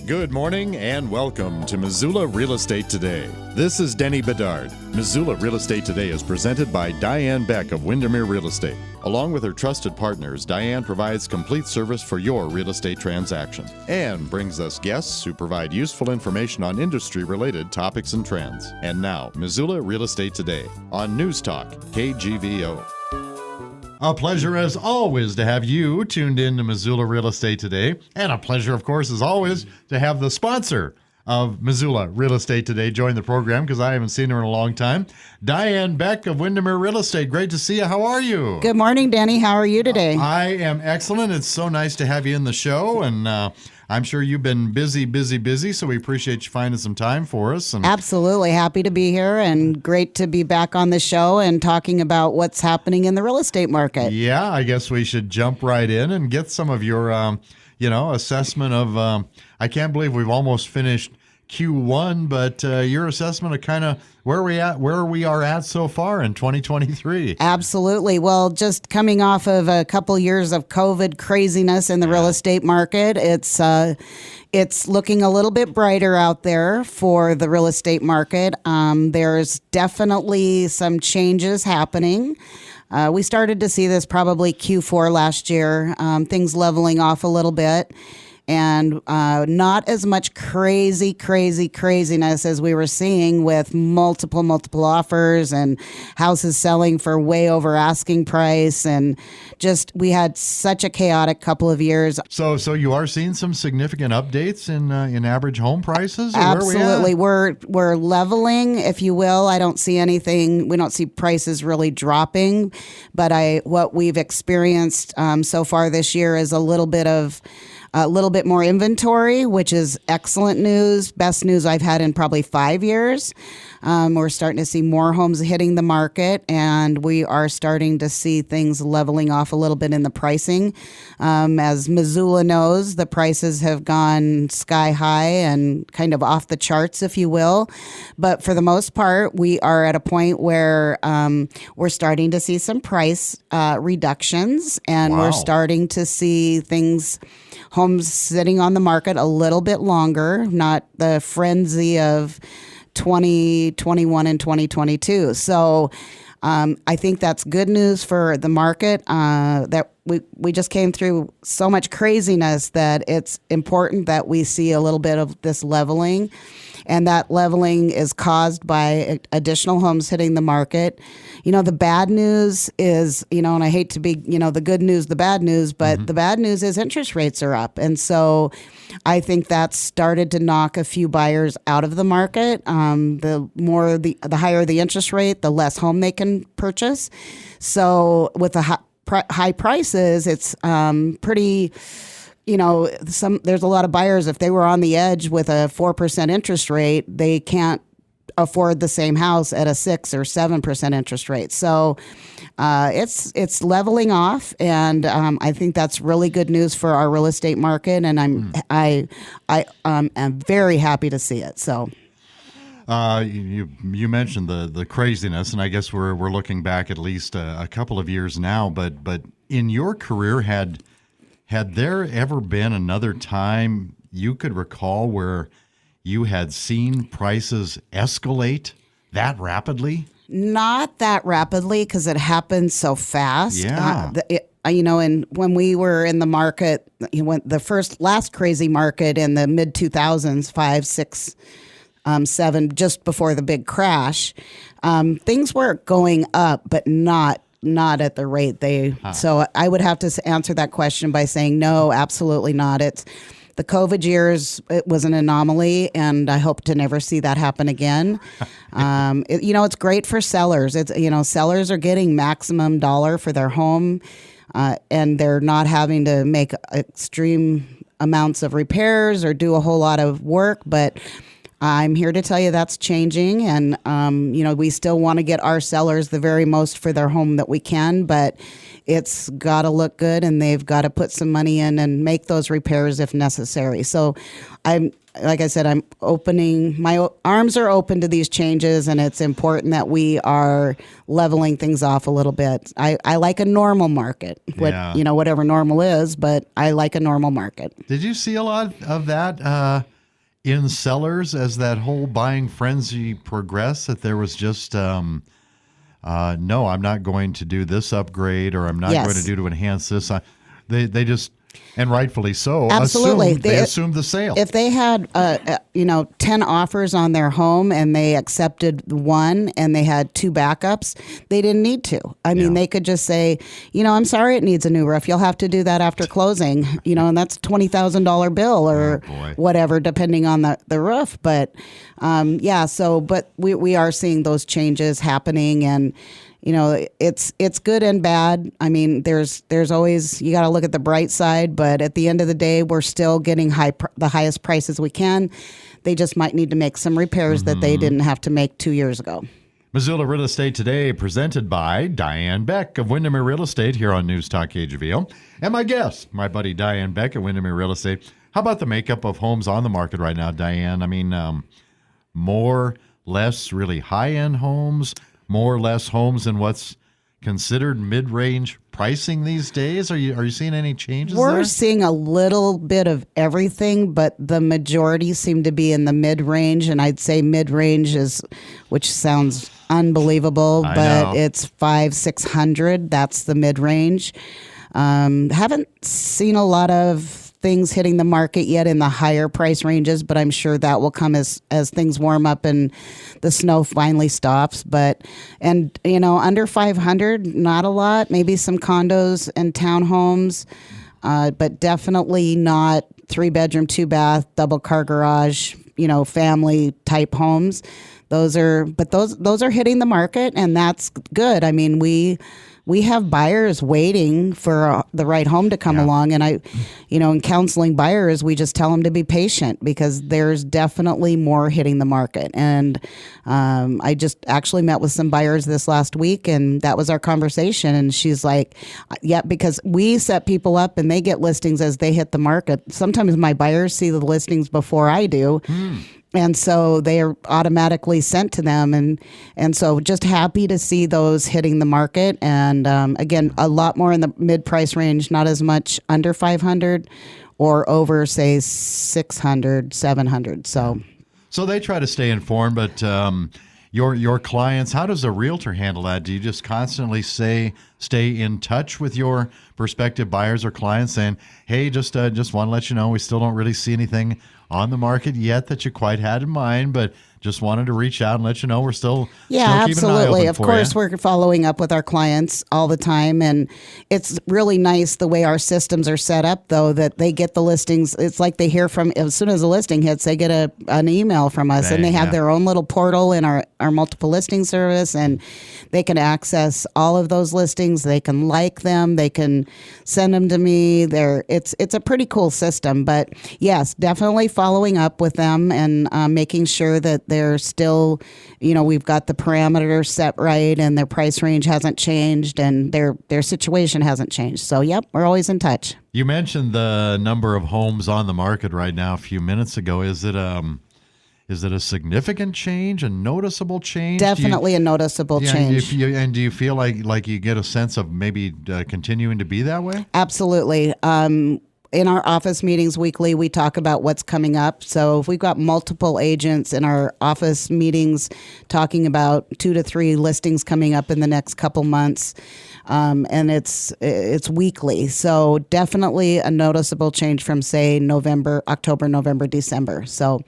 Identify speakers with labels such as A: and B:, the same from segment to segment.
A: Good morning and welcome to Missoula Real Estate Today. This is Denny Bedard. Missoula Real Estate Today is presented by Diane Beck of Windermere Real Estate. Along with her trusted partners, Diane provides complete service for your real estate transaction and brings us guests who provide useful information on industry-related topics and trends. And now, Missoula Real Estate Today on News Talk, KGVO. A pleasure, as always, to have you tuned in to Missoula Real Estate Today. And a pleasure, of course, as always, to have the sponsor of Missoula Real Estate Today join the program, because I haven't seen her in a long time. Diane Beck of Windermere Real Estate. Great to see you. How are you?
B: Good morning, Danny. How are you today?
A: I am excellent. It's so nice to have you in the show, and I'm sure you've been busy, so we appreciate you finding some time for us. And
B: absolutely. Happy to be here, and great to be back on the show and talking about what's happening in the real estate market.
A: Yeah, I guess we should jump right in and get some of your assessment of, I can't believe we've almost finished Q1, but your assessment of kind of where we are at so far in 2023.
B: Absolutely. Well, just coming off of a couple years of COVID craziness in the real estate market, it's looking a little bit brighter out there for the real estate market. There's definitely some changes happening. We started to see this probably Q4 last year, things leveling off a little bit. And not as much craziness as we were seeing with multiple offers and houses selling for way over asking price, and just we had such a chaotic couple of years.
A: So you are seeing some significant updates in average home prices?
B: Absolutely, we're leveling, if you will. I don't see anything. We don't see prices really dropping, but what we've experienced so far this year is a little bit more inventory, which is excellent news. Best news I've had in probably 5 years. We're starting to see more homes hitting the market, and we are starting to see things leveling off a little bit in the pricing. As Missoula knows, the prices have gone sky high and kind of off the charts, if you will. But for the most part, we are at a point where we're starting to see some price reductions, and we're starting to see homes sitting on the market a little bit longer, not the frenzy of 2021 and 2022. So I think that's good news for the market, that we just came through so much craziness that it's important that we see a little bit of this leveling. And that leveling is caused by additional homes hitting the market. The bad news is, and I hate to be, the good news, the bad news, but the bad news is interest rates are up. And so I think that's started to knock a few buyers out of the market. The higher the interest rate, the less home they can purchase. So with the high prices, it's pretty... there's a lot of buyers, if they were on the edge with a 4% interest rate, they can't afford the same house at a 6 or 7% interest rate. So it's leveling off, and I think that's really good news for our real estate market, and I am very happy to see it. So.
A: You mentioned the craziness, and I guess we're looking back at least a couple of years now, but in your career, had there ever been another time you could recall where you had seen prices escalate that rapidly? Not that rapidly, because it happened so fast.
B: Yeah. And when we were in the market, the last crazy market in the mid 2000s, 5, 6, 7, just before the big crash, things were going up, but not at the rate So I would have to answer that question by saying no, absolutely not. It's the COVID years. It was an anomaly, and I hope to never see that happen again. It's great for sellers. Sellers are getting maximum dollar for their home, and they're not having to make extreme amounts of repairs or do a whole lot of work, but I'm here to tell you that's changing, and we still want to get our sellers the very most for their home that we can, but it's got to look good, and they've got to put some money in and make those repairs if necessary. So like I said, I'm opening, my arms are open to these changes, and it's important that we are leveling things off a little bit. I like a normal market, whatever normal is, but I like a normal market.
A: Did you see a lot of that in sellers as that whole buying frenzy progressed, that there was just, no, I'm not going to do this upgrade, or I'm not going to do to enhance this. They just... And rightfully so.
B: Absolutely.
A: They assumed the sale.
B: If they had, 10 offers on their home and they accepted one and they had 2 backups, they didn't need to. I mean, they could just say, I'm sorry it needs a new roof. You'll have to do that after closing, and that's a $20,000 bill or whatever, depending on the roof. But, but we are seeing those changes happening, and it's good and bad. I mean, there's always, you got to look at the bright side, but at the end of the day, we're still getting the highest prices we can. They just might need to make some repairs that they didn't have to make 2 years ago.
A: Missoula Real Estate Today, presented by Diane Beck of Windermere Real Estate here on News Talk KGVO. And my guest, my buddy Diane Beck of Windermere Real Estate. How about the makeup of homes on the market right now, Diane? I mean, more, less really high-end homes, more or less homes in what's considered mid-range pricing these days? Are you seeing any changes there?
B: We're seeing a little bit of everything, but the majority seem to be in the mid-range, and I'd say mid-range which sounds unbelievable, but it's 500-600. That's the mid-range. Haven't seen a lot of things hitting the market yet in the higher price ranges, but I'm sure that will come as things warm up and the snow finally stops. Under 500, not a lot. Maybe some condos and townhomes, but definitely not 3-bedroom, 2-bath, double car garage, family type homes. Those are hitting the market, and that's good. I mean, we have buyers waiting for the right home to come along. And in counseling buyers, we just tell them to be patient, because there's definitely more hitting the market. And I just actually met with some buyers this last week, and that was our conversation. And she's like, because we set people up and they get listings as they hit the market. Sometimes my buyers see the listings before I do. And so they are automatically sent to them. And so just happy to see those hitting the market. And again, a lot more in the mid-price range, not as much under 500 or over, say, 600, 700. So
A: they try to stay informed, but your clients, how does a realtor handle that? Do you just constantly stay in touch with your prospective buyers or clients saying, hey, just want to let you know we still don't really see anything on the market yet that you quite had in mind, but just wanted to reach out and let you know we're still keeping
B: absolutely.
A: an eye open
B: Of
A: for
B: course,
A: you.
B: We're following up with our clients all the time, and it's really nice the way our systems are set up, though, that they get the listings. It's like they hear from, as soon as the listing hits, they get an email from us, and they have their own little portal in our multiple listing service, and they can access all of those listings. They can like them. They can send them to me. It's a pretty cool system, but yes, definitely following up with them and making sure that they're still, we've got the parameters set right and their price range hasn't changed and their situation hasn't changed. So, yep, we're always in touch.
A: You mentioned the number of homes on the market right now a few minutes ago. Is it a significant change, a noticeable change?
B: Definitely a noticeable change.
A: And do you feel like you get a sense of maybe continuing to be that way?
B: Absolutely. In our office meetings weekly, we talk about what's coming up. So if we've got multiple agents in our office meetings talking about 2 to 3 listings coming up in the next couple months, and it's weekly. So definitely a noticeable change from, say, October, November, December. So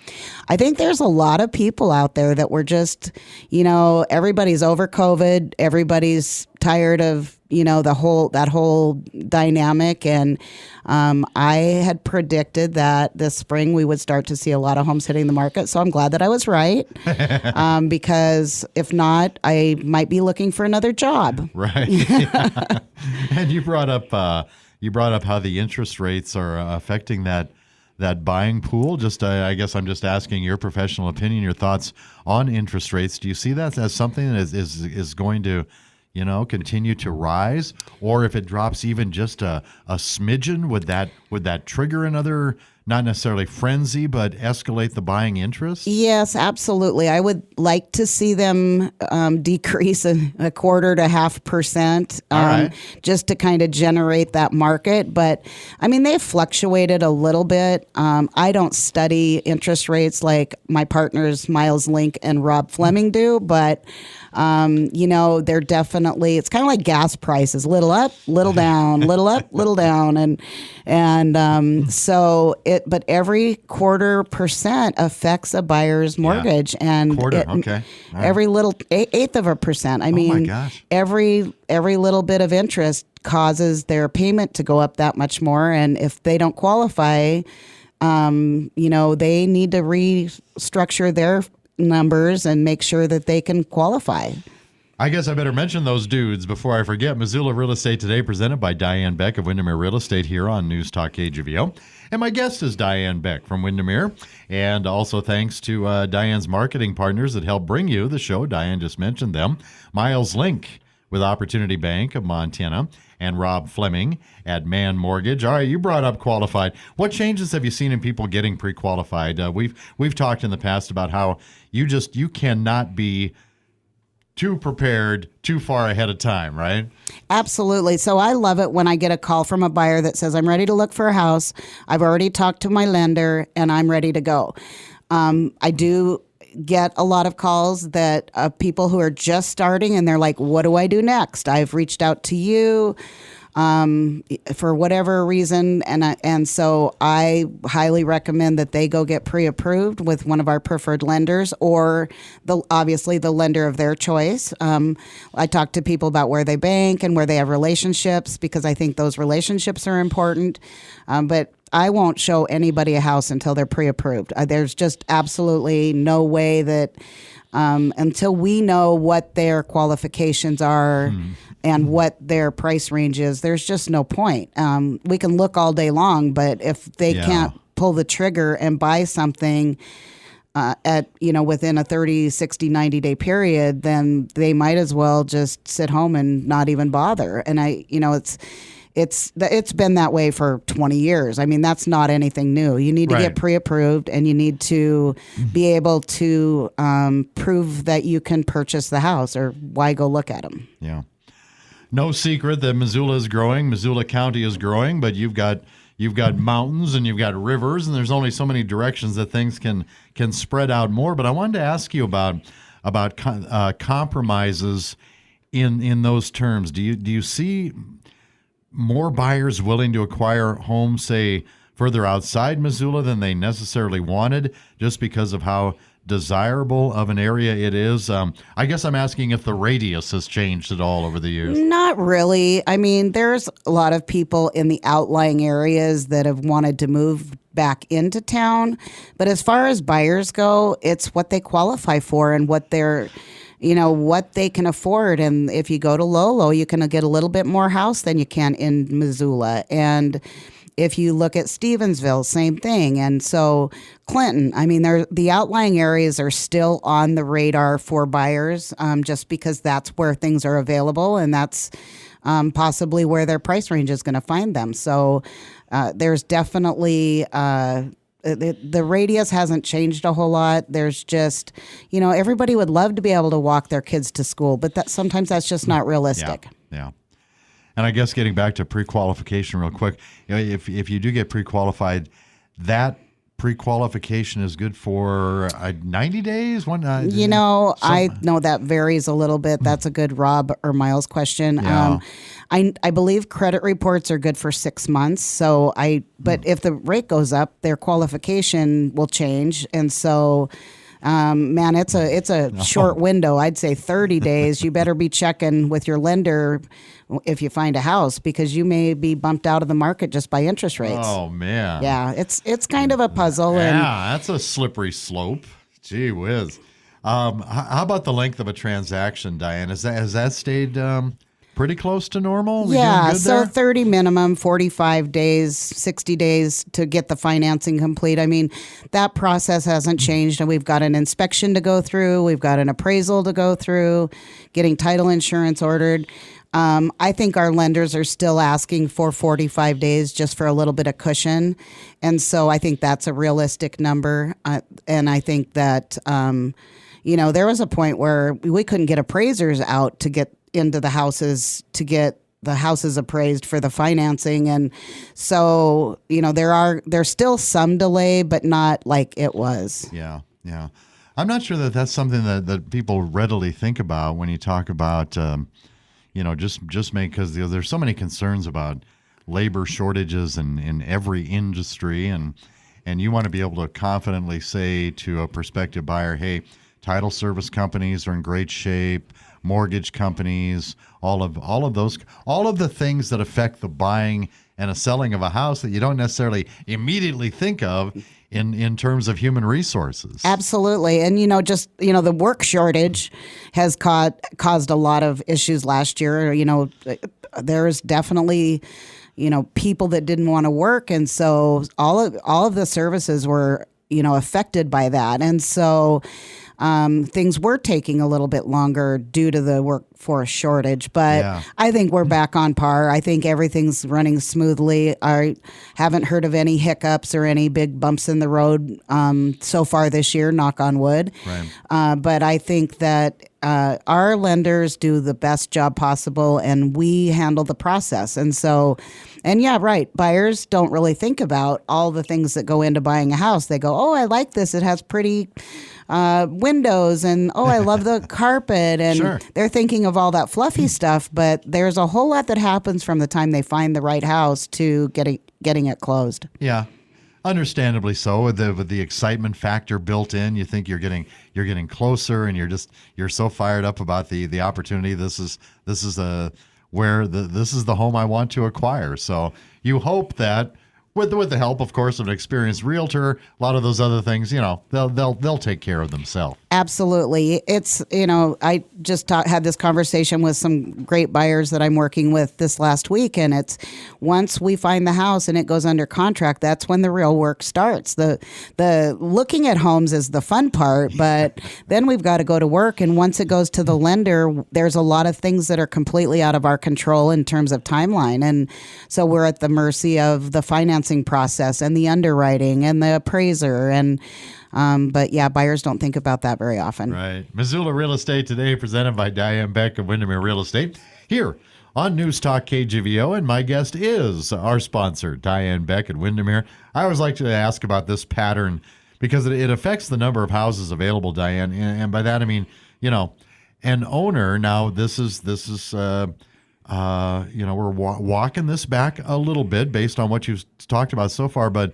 B: I think there's a lot of people out there that were just, everybody's over COVID. Everybody's tired of, that whole dynamic. And I had predicted that this spring we would start to see a lot of homes hitting the market. So I'm glad that I was right, because if not, I might be looking for another job.
A: Right. And you brought up how the interest rates are affecting that that buying pool? Just I guess I'm just asking your professional opinion, your thoughts on interest rates. Do you see that as something that is going to, continue to rise, or if it drops even just a smidgen, would that trigger another, not necessarily frenzy, but escalate the buying interest?
B: Yes, absolutely. I would like to see them decrease a quarter to 0.5%,
A: right.
B: just to kind of generate that market. But I mean, they've fluctuated a little bit. I don't study interest rates like my partners Miles Link and Rob Fleming do, but they're definitely, it's kind of like gas prices, little up, little down, little up, little down. But every 0.25% affects a buyer's mortgage. And
A: quarter, okay. Right.
B: Every little 1/8%. I mean,
A: my gosh.
B: every little bit of interest causes their payment to go up that much more. And if they don't qualify, they need to restructure their numbers and make sure that they can qualify.
A: I guess I better mention those dudes before I forget. Missoula Real Estate Today, presented by Diane Beck of Windermere Real Estate here on News Talk KGVO. And my guest is Diane Beck from Windermere. And also thanks to Diane's marketing partners that help bring you the show. Diane just mentioned them. Miles Link with Opportunity Bank of Montana and Rob Fleming at Man Mortgage. All right, you brought up qualified. What changes have you seen in people getting pre-qualified? We've talked in the past about how you cannot be too prepared too far ahead of time, right?
B: Absolutely. So I love it when I get a call from a buyer that says, I'm ready to look for a house. I've already talked to my lender and I'm ready to go. I do get a lot of calls that people who are just starting and they're like, what do I do next? I've reached out to you for whatever reason. And so I highly recommend that they go get pre-approved with one of our preferred lenders or obviously the lender of their choice. I talk to people about where they bank and where they have relationships because I think those relationships are important. But I won't show anybody a house until they're pre-approved. There's just absolutely no way that until we know what their qualifications are and what their price range is, there's just no point. We can look all day long, but if they can't pull the trigger and buy something within a 30, 60, 90-day period, then they might as well just sit home and not even bother. And it's been that way for 20 years. I mean, that's not anything new. You need to get pre-approved and you need to be able to prove that you can purchase the house, or why go look at them?
A: Yeah. No secret that Missoula is growing. Missoula County is growing, but you've got mountains and you've got rivers, and there's only so many directions that things can spread out more. But I wanted to ask you about compromises in those terms. Do you see more buyers willing to acquire homes, say, further outside Missoula than they necessarily wanted, just because of how desirable of an area it is? I guess I'm asking if the radius has changed at all over the years.
B: Not really. I mean, there's a lot of people in the outlying areas that have wanted to move back into town. But as far as buyers go, it's what they qualify for and what they're what they can afford. And if you go to Lolo, you can get a little bit more house than you can in Missoula. And if you look at Stevensville, same thing. And so Clinton, I mean, the outlying areas are still on the radar for buyers, just because that's where things are available, and that's possibly where their price range is going to find them. So there's definitely the radius hasn't changed a whole lot. There's just, everybody would love to be able to walk their kids to school, but sometimes that's just not realistic.
A: Yeah. And I guess getting back to pre-qualification real quick, if you do get pre-qualified, that pre-qualification is good for 90 days? I know that varies a little bit. That's a good Rob or Miles question.
B: Yeah. I believe credit reports are good for 6 months. But if the rate goes up, their qualification will change. And so, it's a short window. I'd say 30 days. You better be checking with your lender if you find a house, because you may be bumped out of the market just by interest rates.
A: Oh, man.
B: Yeah, it's kind of a puzzle.
A: That's a slippery slope. Gee whiz. How about the length of a transaction, Diane? Has that stayed pretty close to normal? We
B: Yeah,
A: doing good
B: so
A: there?
B: 30 minimum, 45 days, 60 days to get the financing complete. I mean, that process hasn't changed, and we've got an inspection to go through. We've got an appraisal to go through, getting title insurance ordered. I think our lenders are still asking for 45 days just for a little bit of cushion. And so I think that's a realistic number. And I think that, there was a point where we couldn't get appraisers out to get into the houses to get the houses appraised for the financing. And so, there's still some delay, but not like it was.
A: Yeah. I'm not sure that that's something that people readily think about when you talk about, just because there's so many concerns about labor shortages in every industry, and you want to be able to confidently say to a prospective buyer, hey, title service companies are in great shape, mortgage companies, all of the things that affect the buying and a selling of a house that you don't necessarily immediately think of in terms of human resources.
B: Absolutely. And, the work shortage has caused a lot of issues last year. There's definitely, people that didn't want to work. And so all of the services were, affected by that. And so things were taking a little bit longer due to the workforce shortage, but I think we're back on par. I think everything's running smoothly. I haven't heard of any hiccups or any big bumps in the road so far this year, knock on wood.
A: Right.
B: But I think that our lenders do the best job possible, and we handle the process. And so, buyers don't really think about all the things that go into buying a house. They go, oh, I like this. It has pretty windows, and I love the carpet, and
A: Sure.
B: They're thinking of all that fluffy stuff, but there's a whole lot that happens from the time they find the right house to getting it closed.
A: Yeah. Understandably so, with the excitement factor built in. You think you're getting closer, and you're so fired up about the opportunity. This is the home I want to acquire. So you hope that with the help, of course, of an experienced realtor, a lot of those other things, they'll take care of themselves.
B: Absolutely. It's, I just had this conversation with some great buyers that I'm working with this last week. And it's once we find the house and it goes under contract, that's when the real work starts. The looking at homes is the fun part, but then we've got to go to work. And once it goes to the lender, there's a lot of things that are completely out of our control in terms of timeline. And so we're at the mercy of the financing process and the underwriting and the appraiser. And but buyers don't think about that very often.
A: Right. Missoula Real Estate Today, presented by Diane Beck of Windermere Real Estate, here on News Talk KGVO, and my guest is our sponsor, Diane Beck at Windermere. I always like to ask about this pattern because it affects the number of houses available, Diane, and by that I mean, an owner. Now this is we're walking this back a little bit based on what you've talked about so far, but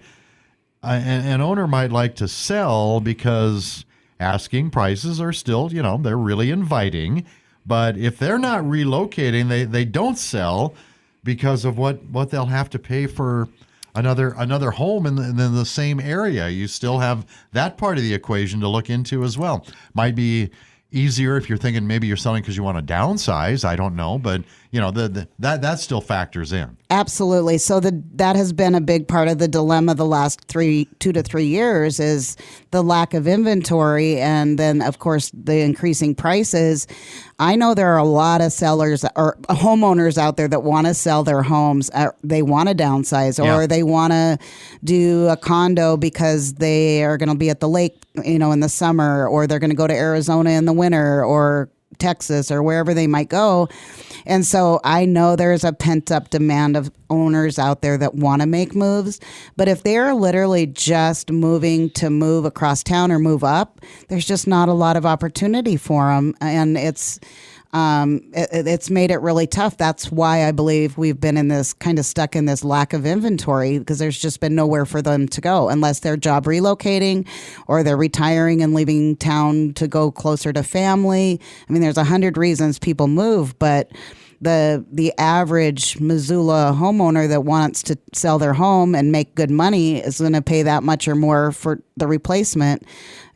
A: an owner might like to sell because asking prices are still, they're really inviting. But if they're not relocating, they don't sell because of what they'll have to pay for another home in the same area. You still have that part of the equation to look into as well. Might be easier if you're thinking maybe you're selling because you want to downsize. I don't know, but that still factors in.
B: Absolutely. So that has been a big part of the dilemma the last 2 to 3 years is the lack of inventory, and then of course the increasing prices. I know there are a lot of sellers or homeowners out there that want to sell their homes. They want to downsize, or they want to do a condo because they are going to be at the lake, in the summer, or they're going to go to Arizona in the winter, or Texas, or wherever they might go. And so I know there's a pent up demand of owners out there that want to make moves. But if they're literally just moving to move across town or move up, there's just not a lot of opportunity for them. And it's made it really tough. That's why I believe we've been in this kind of stuck in this lack of inventory, because there's just been nowhere for them to go unless they're job relocating or they're retiring and leaving town to go closer to family. I mean, there's 100 reasons people move, but the average Missoula homeowner that wants to sell their home and make good money is going to pay that much or more for the replacement,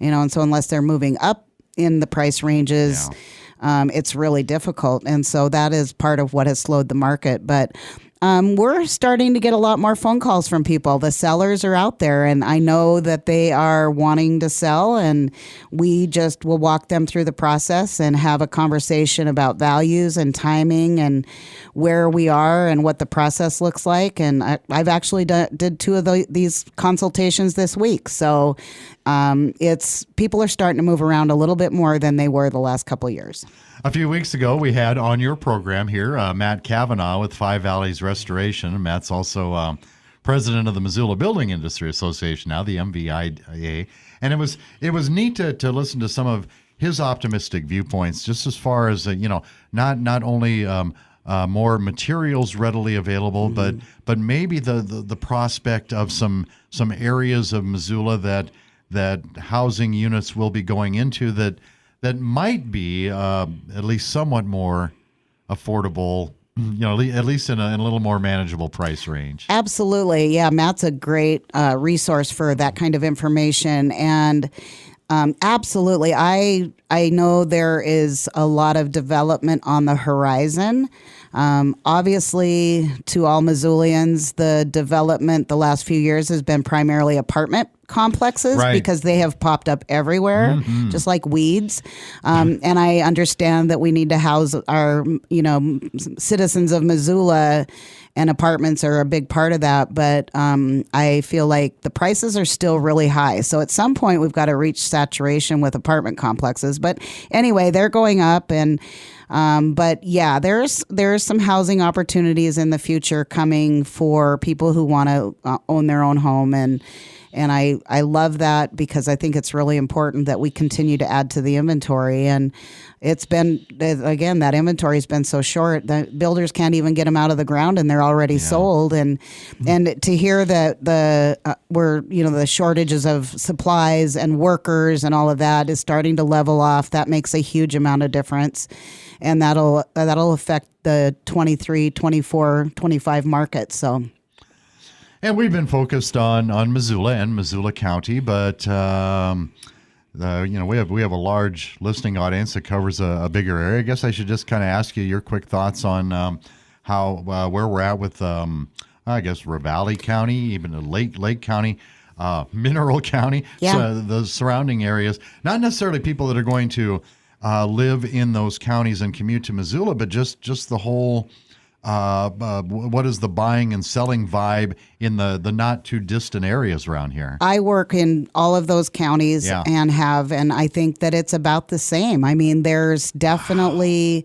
B: and so unless they're moving up in the price ranges, it's really difficult. And so that is part of what has slowed the market. But we're starting to get a lot more phone calls from people. The sellers are out there, and I know that they are wanting to sell, and we just will walk them through the process and have a conversation about values and timing and where we are and what the process looks like. And I've actually did two of these consultations this week. So it's people are starting to move around a little bit more than they were the last couple of years.
A: A few weeks ago, we had on your program here Matt Kavanaugh with Five Valleys Restoration. Matt's also president of the Missoula Building Industry Association now, the MVIA. And it was neat to listen to some of his optimistic viewpoints, just as far as not only more materials readily available, but maybe the prospect of some areas of Missoula that housing units will be going into that might be at least somewhat more affordable, at least in a little more manageable price range.
B: Absolutely. Yeah, Matt's a great resource for that kind of information. And absolutely, I know there is a lot of development on the horizon. Obviously, to all Missoulians, the development the last few years has been primarily apartment complexes, right, because they have popped up everywhere, just like weeds. And I understand that we need to house our, citizens of Missoula, and apartments are a big part of that. But I feel like the prices are still really high. So at some point, we've got to reach saturation with apartment complexes. But anyway, they're going up. And but yeah, there's some housing opportunities in the future coming for people who want to own their own home. And I love that, because I think it's really important that we continue to add to the inventory. And it's been, again, that inventory has been so short that builders can't even get them out of the ground, and they're already sold. And to hear that the shortages of supplies and workers and all of that is starting to level off, that makes a huge amount of difference. And that'll affect the 23, 24, 25 market. So.
A: And we've been focused on Missoula and Missoula County, but we have a large listening audience that covers a bigger area. I guess I should just kind of ask you your quick thoughts on how where we're at with Ravalli County, even Lake County, Mineral County, so the surrounding areas. Not necessarily people that are going to live in those counties and commute to Missoula, but just the whole. What is the buying and selling vibe in the not too distant areas around here? I
B: work in all of those counties and I think that it's about the same. I mean, there's definitely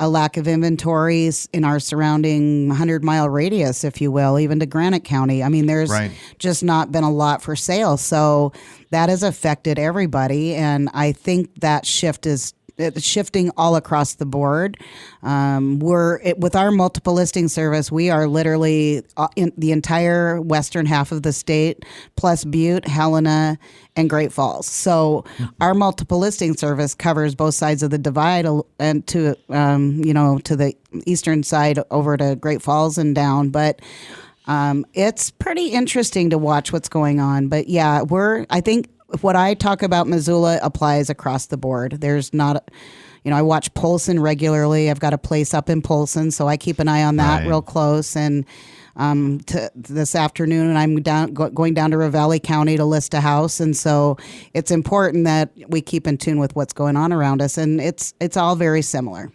B: a lack of inventories in our surrounding 100-mile radius, if you will, even to Granite County. I mean, there's just not been a lot for sale. So that has affected everybody. And I think that shift is shifting all across the board. With our multiple listing service, we are literally in the entire western half of the state, plus Butte, Helena, and Great Falls. So our multiple listing service covers both sides of the divide, and to the eastern side over to Great Falls and down. But it's pretty interesting to watch what's going on. But yeah, I think what I talk about Missoula applies across the board. There's not, I watch Polson regularly. I've got a place up in Polson, so I keep an eye on that real close. And this afternoon, I'm going down to Ravalli County to list a house. And so it's important that we keep in tune with what's going on around us. And it's all very similar.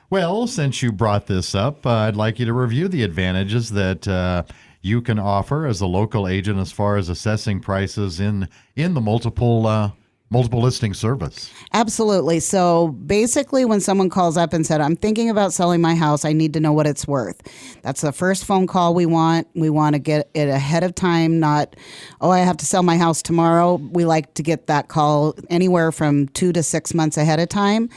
A: Well, since you brought this up, I'd like you to review the advantages that you can offer as a local agent as far as assessing prices in the multiple listing service.
B: Absolutely. So basically, when someone calls up and said, I'm thinking about selling my house, I need to know what it's worth. That's the first phone call we want. We want to get it ahead of time, not, I have to sell my house tomorrow. We like to get that call anywhere from 2 to 6 months ahead of time.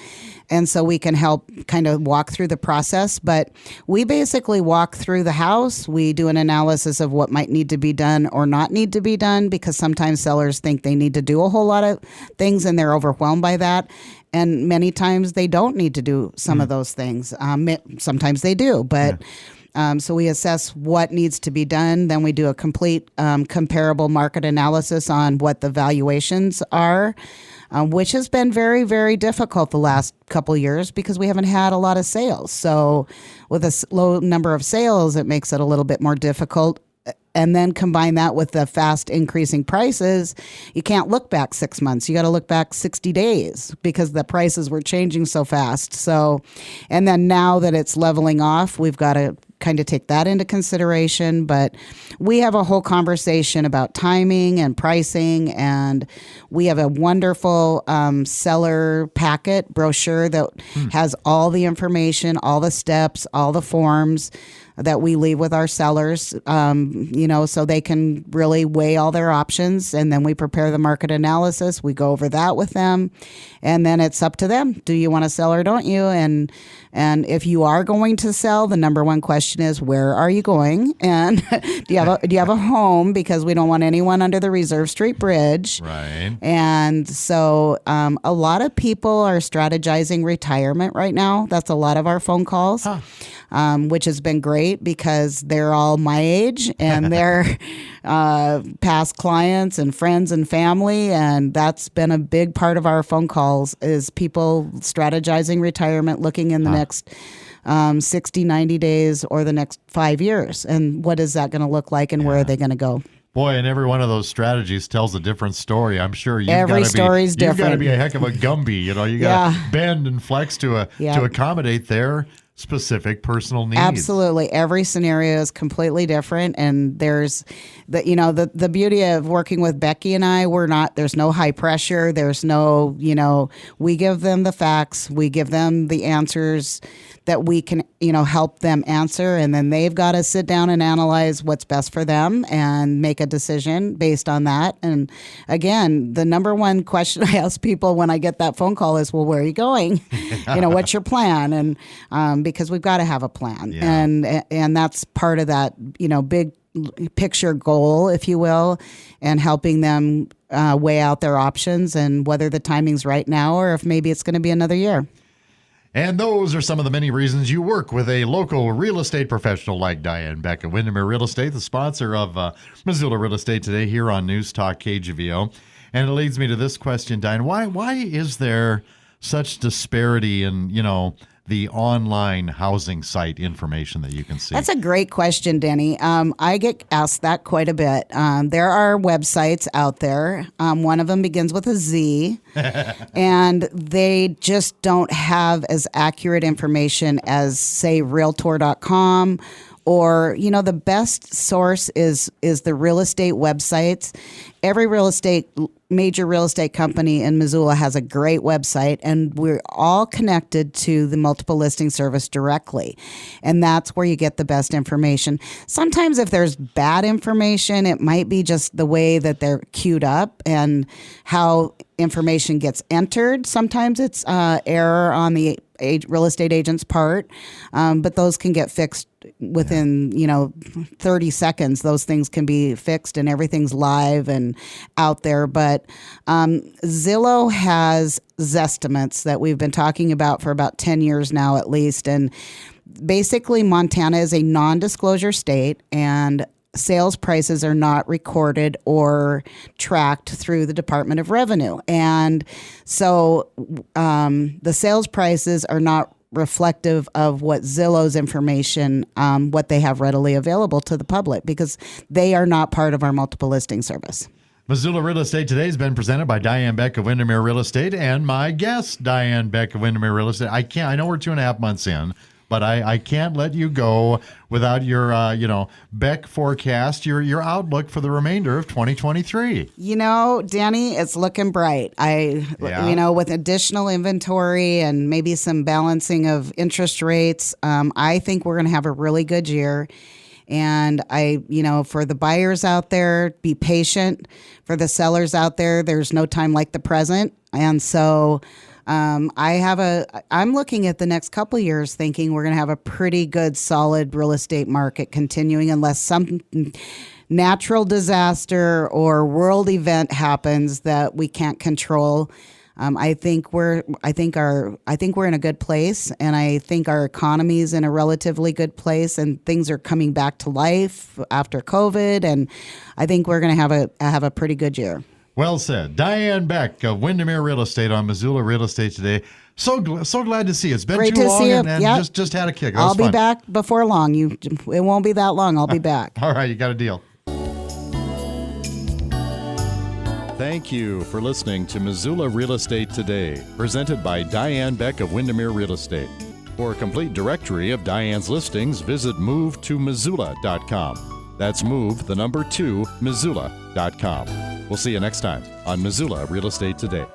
B: And so we can help kind of walk through the process. But we basically walk through the house. We do an analysis of what might need to be done or not need to be done, because sometimes sellers think they need to do a whole lot of things and they're overwhelmed by that. And many times they don't need to do some of those things. Sometimes they do. But so we assess what needs to be done. Then we do a complete comparable market analysis on what the valuations are. which has been very, very difficult the last couple years because we haven't had a lot of sales. So with a low number of sales, it makes it a little bit more difficult. And then combine that with the fast increasing prices, you can't look back 6 months. You got to look back 60 days because the prices were changing so fast. So, and then now that it's leveling off, we've got to kind of take that into consideration. But we have a whole conversation about timing and pricing, and we have a wonderful seller packet brochure that has all the information, all the steps, all the forms that we leave with our sellers, so they can really weigh all their options. And then we prepare the market analysis. We go over that with them. And then it's up to them. Do you want to sell or don't you? And if you are going to sell, the number one question is, where are you going? And do you have a home? Because we don't want anyone under the Reserve Street Bridge.
A: Right.
B: And so a lot of people are strategizing retirement right now. That's a lot of our phone calls. Which has been great because they're all my age and they're past clients and friends and family. And that's been a big part of our phone calls is people strategizing retirement, looking in the next 60, 90 days or the next 5 years. And what is that going to look like and where are they going to go?
A: Boy, and every one of those strategies tells a different story. I'm sure
B: every story's different.
A: You've got to be a heck of a Gumby. You got to bend and flex to accommodate their specific personal needs.
B: Absolutely. Every scenario is completely different. And there's the beauty of working with Becky and I, there's no high pressure. There's no, we give them the facts. We give them the answers that we can, help them answer. And then they've got to sit down and analyze what's best for them and make a decision based on that. And again, the number one question I ask people when I get that phone call is, well, where are you going? What's your plan? And because we've got to have a plan. Yeah. And that's part of that, big picture goal, if you will, and helping them weigh out their options and whether the timing's right now or if maybe it's going to be another year.
A: And those are some of the many reasons you work with a local real estate professional like Diane Beck of Windermere Real Estate, the sponsor of Missoula Real Estate Today here on News Talk KGVO. And it leads me to this question, Diane. Why is there such disparity in, the online housing site information that you can see?
B: That's a great question, Denny. I get asked that quite a bit. There are websites out there. One of them begins with a Z, and they just don't have as accurate information as, say, Realtor.com. Or, the best source is the real estate websites. Every major real estate company in Missoula has a great website, and we're all connected to the multiple listing service directly. And that's where you get the best information. Sometimes if there's bad information, it might be just the way that they're queued up and how information gets entered. Sometimes it's error on the real estate agent's part, but those can get fixed within 30 seconds. Those things can be fixed and everything's live and out there. But Zillow has Zestimates that we've been talking about for about 10 years now at least. And basically Montana is a non-disclosure state, and sales prices are not recorded or tracked through the Department of Revenue. And so the sales prices are not reflective of what Zillow's information, what they have readily available to the public, because they are not part of our multiple listing service.
A: Missoula Real Estate Today has been presented by Diane Beck of Windermere Real Estate and my guest, Diane Beck of Windermere Real Estate. I know we're 2.5 months in, but I can't let you go without your, Beck forecast, your outlook for the remainder of 2023.
B: Danny, it's looking bright. With additional inventory and maybe some balancing of interest rates, I think we're going to have a really good year. And for the buyers out there, be patient. For the sellers out there, there's no time like the present. And so I'm looking at the next couple of years thinking we're going to have a pretty good, solid real estate market continuing unless some natural disaster or world event happens that we can't control. I think we're in a good place, and I think our economy is in a relatively good place, and things are coming back to life after COVID, and I think we're going to have a pretty good year.
A: Well said. Diane Beck of Windermere Real Estate on Missoula Real Estate Today. So glad to see you. It's been
B: Great
A: too
B: to
A: long
B: see you.
A: and
B: Yep.
A: just had a kick.
B: I'll be
A: fun.
B: back before long. It won't be that long. I'll be back.
A: All right, you got a deal. Thank you for listening to Missoula Real Estate Today, presented by Diane Beck of Windermere Real Estate. For a complete directory of Diane's listings, visit movetomissoula.com. That's move2, Missoula.com. We'll see you next time on Missoula Real Estate Today.